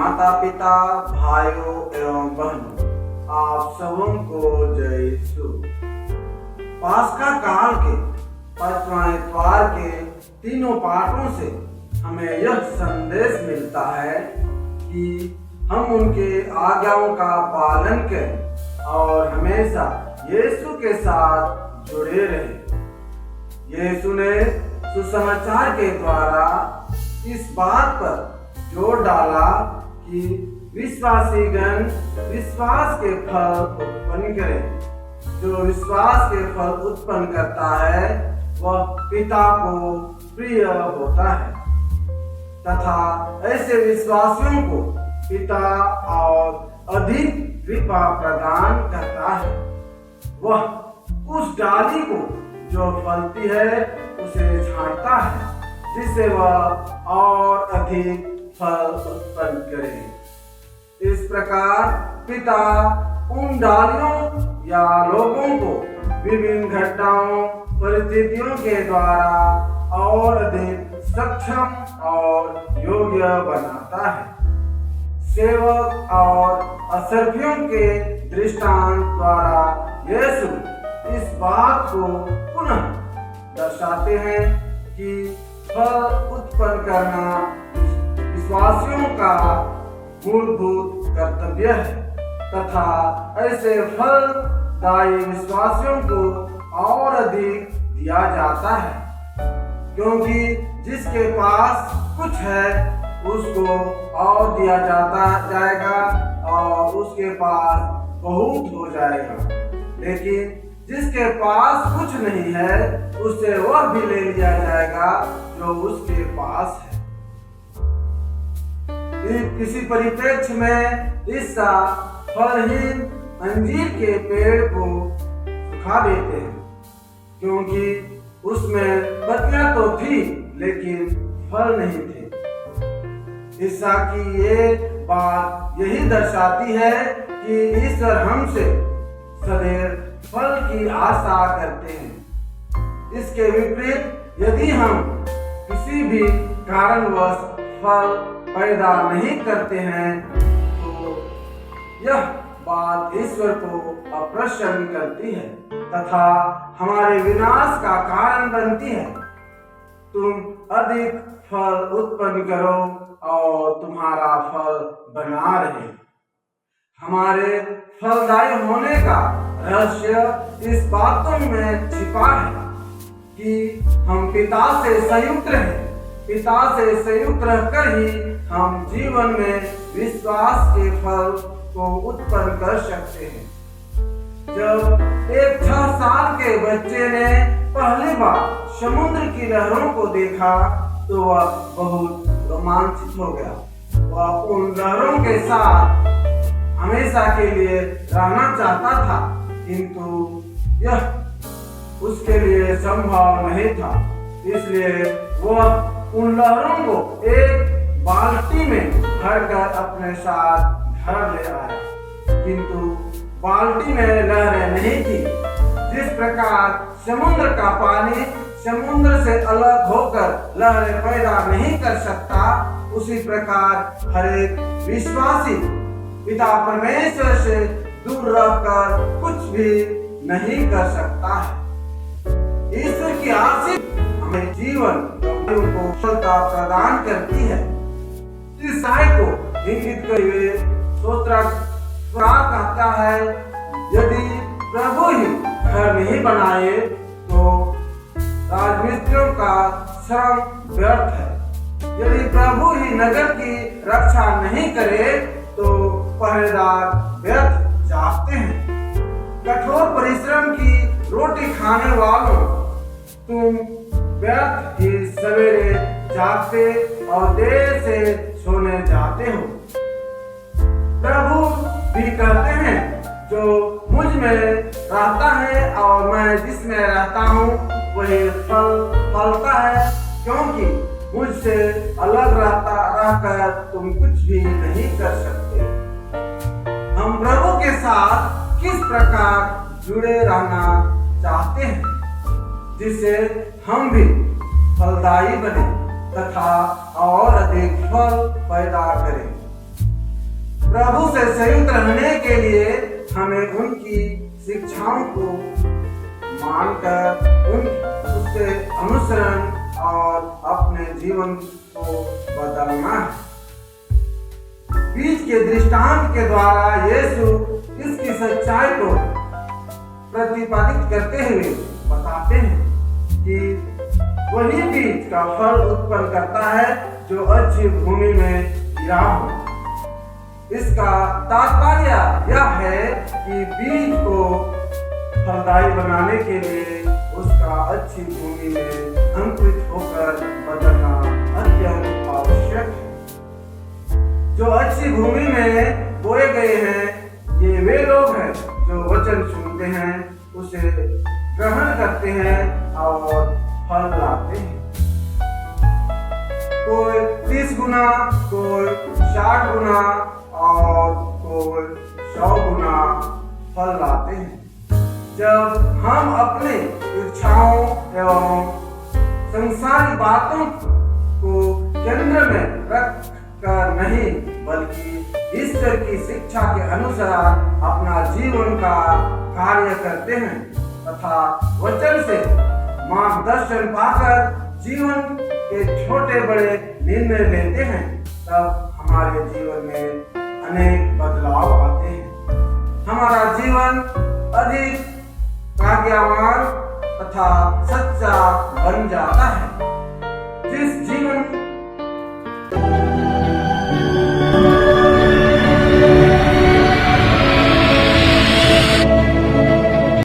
माता पिता, भाइयों एवं बहनों, आप सबों को जय यीशु। पास्का काल के 5वां इतवार के तीनों पाठों से हमें यह संदेश मिलता है कि हम उनके आज्ञाओं का पालन करें और हमेशा यीशु के साथ जुड़े रहें। यीशु ने सुसमाचार के द्वारा इस बात पर जोर डाला कि विश्वासीगण विश्वास के फल उत्पन्न करें। जो विश्वास के फल उत्पन्न करता है वह पिता को प्रिय होता है तथा ऐसे विश्वासियों को पिता और अधिक कृपा प्रदान करता है। वह उस डाली को जो फलती है उसे छांटता है जिससे वह और अधिक फल उत्पन्न करे। इस प्रकार पिता उन डालियों या लोगों को विभिन्न घटनाओं परिस्थितियों के द्वारा और अधिक सक्षम और योग्य बनाता है। सेवक और असर्फियों के दृष्टांत द्वारा यीशु इस बात को पुनः दर्शाते हैं कि फल उत्पन्न करना विश्वासियों का मूलभूत कर्तव्य है तथा ऐसे फलदायी विश्वासियों को और अधिक दिया जाता है, क्योंकि जिसके पास कुछ है उसको और दिया जाएगा और उसके पास बहुत हो जाएगा, लेकिन जिसके पास कुछ नहीं है उससे वह भी ले लिया जाएगा जो उसके पास है। किसी परिप्रेक्ष्य में ईसा फलहीन अंजीर के पेड़ को सुखा देते हैं, क्योंकि उसमें पत्तियां तो थी लेकिन फल नहीं थे। ईसा की ये बात यही दर्शाती है कि ईश्वर हमसे सदैव फल की आशा करते हैं। इसके विपरीत यदि हम किसी भी कारणवश फल पैदा नहीं करते हैं तो यह बात ईश्वर को अप्रसन्न करती है तथा हमारे विनाश का कारण बनती है। तुम अधिक फल उत्पन्न करो और तुम्हारा फल बना रहे। हमारे फलदायी होने का रहस्य इस बातों में छिपा है कि हम पिता से संयुक्त रहें। पिता से संयुक्त रहकर ही हम जीवन में विश्वास के फल को उत्पन्न कर सकते हैं। जब एक 6 साल के बच्चे ने पहली बार समुद्र की लहरों को देखा तो वह बहुत रोमांचित हो गया। वह उन लहरों के साथ हमेशा के लिए रहना चाहता था, किंतु यह उसके लिए संभव नहीं था। इसलिए वह उन लहरों को एक बाल्टी में भरकर अपने साथ घर ले आया, किंतु बाल्टी में लहरें नहीं थी। जिस प्रकार समुद्र का पानी समुद्र से अलग होकर लहरें पैदा नहीं कर सकता, उसी प्रकार हर एक विश्वासी पिता परमेश्वर से दूर रहकर कुछ भी नहीं कर सकता है। ईश्वर की आशीष हमें जीवन को सफलता प्रदान करती है। इस आय को इंगित करते हुए कहता है, यदि प्रभु ही घर नहीं बनाए तो राजमिस्त्रियों का श्रम व्यर्थ है। यदि प्रभु ही नगर की रक्षा नहीं करे तो पहरेदार व्यर्थ जागते हैं। कठोर परिश्रम की रोटी खाने वालों, तुम व्यर्थ ही सवेरे जागते और देर से सोने जाते हो। प्रभु भी कहते हैं, जो मुझ में रहता है और मैं जिसमें रहता हूँ वही फलता है, क्योंकि मुझसे अलग रहकर तुम कुछ भी नहीं कर सकते। हम प्रभु के साथ किस प्रकार जुड़े रहना चाहते हैं जिससे हम भी फलदायी बने तथा और अधिक फल पैदा करें। प्रभु से संयुक्त रहने के लिए हमें उनकी शिक्षाओं को मानकर उससे अनुसरण और अपने जीवन को बदलना है। बीज के दृष्टांत के द्वारा यीशु इसकी सच्चाई को प्रतिपादित करते हुए बताते हैं कि वही बीज का फल उत्पन्न करता है जो अच्छी भूमि में गिरा हो। इसका तात्पर्य यह है कि बीज को फलदायी बनाने के लिए उसका अच्छी भूमि में अंकुरित होकर बदलना अत्यंत आवश्यक है। जो अच्छी भूमि में बोए गए हैं ये वे लोग हैं जो वचन सुनते हैं, उसे ग्रहण करते हैं और फल लाते हैं। कोई 30 गुना, कोई 60 गुना और कोई 100 गुना फल लाते हैं। जब हम अपने इच्छाओं एवं संसारी बातों को केंद्र में रख कर नहीं बल्कि ईश्वर की शिक्षा के अनुसार अपना जीवन का कार्य करते हैं तथा वचन से मार्गदर्शन पाकर जीवन के छोटे बड़े निर्णय लेते हैं, तब हमारे जीवन में अनेक बदलाव आते हैं। हमारा जीवन अधिक भाग्यवान तथा सच्चा बन जाता है।